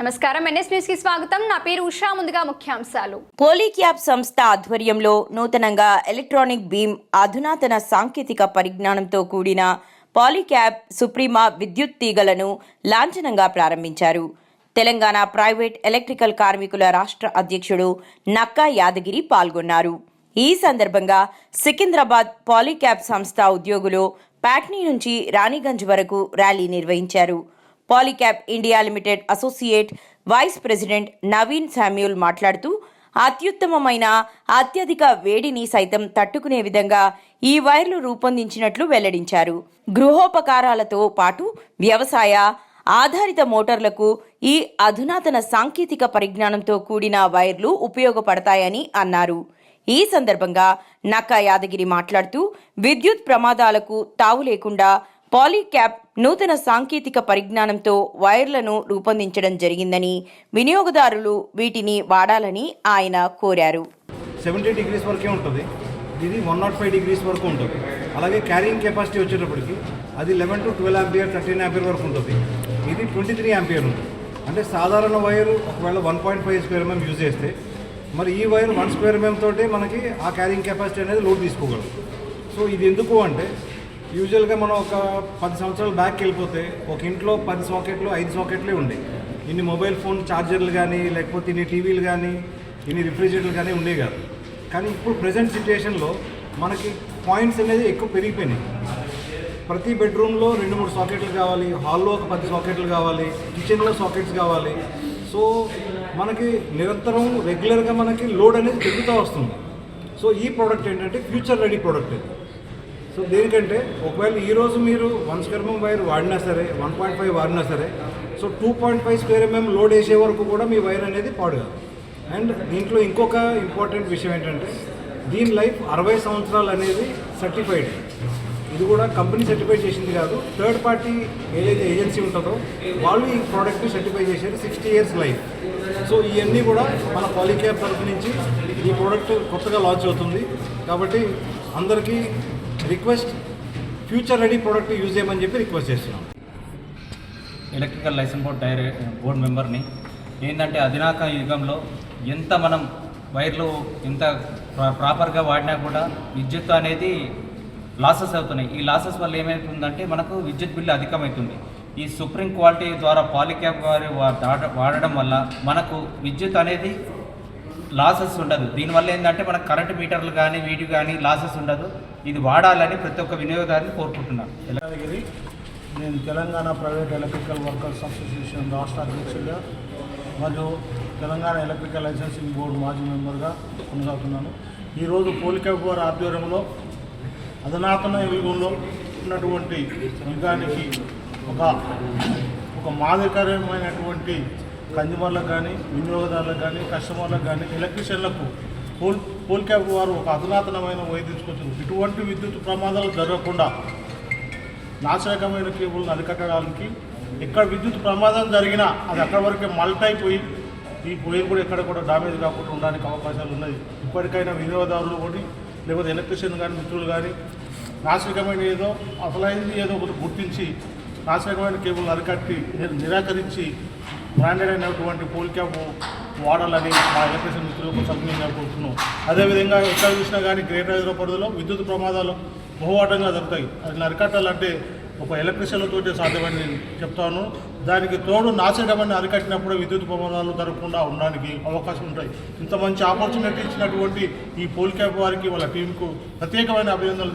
నమస్కారం NS news కి స్వాగతం. నా పేరు ఉషా. ముందుగా ముఖ్యాంశాలు. పోలీక్యాబ్ సంస్థ ఆధ్వర్యంలో నూతనంగా ఎలక్ట్రానిక్ బీమ్ అధునాతన సాంకేతిక పరిజ్ఞానంతో కూడిన పాలీక్యాబ్ సుప్రీమా విద్యుత్ తీగలను లాంఛనంగా ప్రారంభించారు. తెలంగాణ ప్రైవేట్ ఎలక్ట్రికల్ కార్మికుల రాష్ట్ర అధ్యక్షుడు నక్కా యాదగిరి పాల్గొన్నారు. ఈ సందర్భంగా సికింద్రాబాద్ పాలీక్యాబ్ సంస్థ ఉద్యోగులు ప్యాట్నీ నుంచి రాణిగంజ్ వరకు ర్యాలీ నిర్వహించారు. Polycab India limited associate vice president Naveen Samuel మాట్లాడుతూ అత్యుత్తమమైన అత్యధిక వేడిని సైతం తట్టుకునే విధంగా ఈ వైర్లు రూపొందించినట్లు వెల్లడించారు. గృహోపకారాలతో పాటు వ్యవసాయ ఆధారిత మోటార్లకు ఈ అధునాతన సాంకేతిక పరిజ్ఞానంతో కూడిన వైర్లు ఉపయోగపడతాయని అన్నారు. ఈ సందర్భంగా నక్కా యాదగిరి మాట్లాడుతూ విద్యుత్ ప్రమాదాలకు తావు లేకుండా పాలీక్యాబ్ నూతన సాంకేతిక పరిజ్ఞానంతో వైర్లను రూపొందించడం జరిగిందని, వినియోగదారులు వీటిని వాడాలని ఆయన కోరారు. 70 degrees వరకే ఉంటుంది, ఇది 105 degrees వరకు ఉంటుంది. అలాగే క్యారింగ్ కెపాసిటీ వచ్చేటప్పటికి అది 11 to 12 ఆంపియర్ 13 ఆంపియర్ వరకు ఉంటుంది. ఇది 23 ఆంపియర్ ఉంటుంది. అంటే సాధారణ వైరు ఒకవేళ 1.5 స్క్వేర్ mm యూజ్ చేస్తే మరి ఈ వైర్ 1 స్క్వేర్ mm తోటే మనకి ఆ క్యారింగ్ కెపాసిటీ అనేది లోడ్ తీసుకోగలదు. సో ఇది ఎందుకు అంటే యూజువల్గా మనం ఒక 10 సంవత్సరాల బ్యాక్ వెళ్ళిపోతే ఒక ఇంట్లో 10 సాకెట్లు 5 సాకెట్లే ఉండేవి. ఇన్ని మొబైల్ ఫోన్ ఛార్జర్లు కానీ లేకపోతే ఇన్ని టీవీలు కానీ ఇన్ని రిఫ్రిజిరేటర్లు కానీ ఉండేవి కాదు. కానీ ఇప్పుడు ప్రజెంట్ సిచ్యుయేషన్లో మనకి పాయింట్స్ అనేది ఎక్కువ పెరిగిపోయినాయి. ప్రతి బెడ్రూమ్లో 2-3 సాకెట్లు కావాలి, హాల్లో ఒక 10 సాకెట్లు కావాలి, కిచెన్లో సాకెట్స్ కావాలి. సో మనకి నిరంతరం రెగ్యులర్గా మనకి లోడ్ అనేది పెరుగుతూ వస్తుంది. సో ఈ ప్రోడక్ట్ ఏంటంటే ఫ్యూచర్ రెడీ ప్రోడక్ట్ ఇది. సో దేనికంటే ఒకవేళ ఈరోజు మీరు 1 స్క్వేర్ mm వైర్ వాడినా సరే 1.5 వాడినా సరే సో 2.5 స్క్వేర్ mm లోడ్ వేసే వరకు కూడా మీ వైర్ అనేది పాడు కాదు. అండ్ దీంట్లో ఇంకొక ఇంపార్టెంట్ విషయం ఏంటంటే దీని లైఫ్ 60 సంవత్సరాలు అనేది సర్టిఫైడ్. ఇది కూడా కంపెనీ సర్టిఫై చేసింది కాదు, థర్డ్ పార్టీ ఏదైతే ఏజెన్సీ ఉంటుందో వాళ్ళు ఈ ప్రోడక్ట్ని సర్టిఫై చేశారు 60 years లైఫ్. సో ఇవన్నీ కూడా మన పాలీక్యాబ్ తరఫు నుంచి ఈ ప్రోడక్ట్ కొత్తగా లాంచ్ అవుతుంది. కాబట్టి అందరికీ request future ready product use చేయమని చెప్పి రిక్వెస్ట్ చేస్తున్నాం. ఎలక్ట్రికల్ లైసెన్స్ బోర్డ్ మెంబర్ని ఏంటంటే అధునాతన యుగంలో ఎంత మనం వైర్లు ఎంత ప్రాపర్గా వాడినా కూడా విద్యుత్ అనేది లాసెస్ అవుతున్నాయి. ఈ లాసెస్ వల్ల ఏమవుతుందంటే మనకు విద్యుత్ బిల్లు అధికమవుతుంది. ఈ సుప్రీం క్వాలిటీ ద్వారా పాలీక్యాబ్ వారి వాడడం వల్ల మనకు విద్యుత్ అనేది లాసెస్ ఉండదు. దీనివల్ల ఏంటంటే మనకు కరెంటు మీటర్లు కానీ వీటి కానీ లాసెస్ ఉండదు. ఇది వాడాలని ప్రతి ఒక్క వినియోగదారుని కోరుకుంటున్నాను. నేను Telangana private electrical workers association రాష్ట్ర అధ్యక్షుడిగా మరియు తెలంగాణ ఎలక్ట్రికల్ లైసెన్సింగ్ బోర్డు మాజీ మెంబర్గా కొనసాగుతున్నాను. ఈరోజు పోలీక్యాబ్ వారి ఆధ్వర్యంలో అధునాతన యుగంలో ఉన్నటువంటి యుగానికి ఒక మాదిరికరమైనటువంటి కన్జ్యూమర్లకు కానీ వినియోగదారులకు కానీ కస్టమర్లకు కానీ ఎలక్ట్రీషియన్లకు పోలీక్యాబ్ వారు ఒక అధునాతనమైన తీసుకొచ్చారు. ఇటువంటి విద్యుత్ ప్రమాదాలు జరగకుండా నాశనకమైన కేబుల్ని అరికట్టడానికి ఎక్కడ విద్యుత్ ప్రమాదం జరిగినా అది అక్కడి వరకే మల్ట్ అయిపోయి ఈ వైర్ కూడా ఎక్కడ కూడా డ్యామేజ్ కాకుండా ఉండడానికి అవకాశాలు ఉన్నాయి. ఇప్పటికైనా వినియోగదారులు కూడా లేకపోతే ఎలక్ట్రీషియన్ కానీ మిత్రులు కానీ నాశనకమైన ఏదో అసలైంది ఏదో ఒకటి గుర్తించి నాశనకమైన కేబుల్ని అరికట్టి నిరాకరించి బ్రాండెడ్ అయినటువంటి పోలీక్యాబ్ వాడాలని మా ఎలక్ట్రీషియన్ మిత్రులకు సభ్యులుగా కోరుతున్నాం. అదేవిధంగా ఎక్కడ చూసినా కానీ గ్రేటర్ హైదరాబాద్ పరిధిలో విద్యుత్ ప్రమాదాలు బహువాటంగా జరుగుతాయి. అది అరికట్టాలంటే ఒక ఎలక్ట్రీషియన్లతో సాధ్యమని చెప్తాను. దానికి తోడు నాశనకమైన అరికట్టినప్పుడు విద్యుత్ ప్రమాదాలు జరగకుండా ఉండడానికి అవకాశం ఉంటాయి. ఇంత మంచి ఆపర్చునిటీ ఇచ్చినటువంటి ఈ పోలీక్యాబ్ వారికి వాళ్ళ టీంకు ప్రత్యేకమైన అభినందనలు.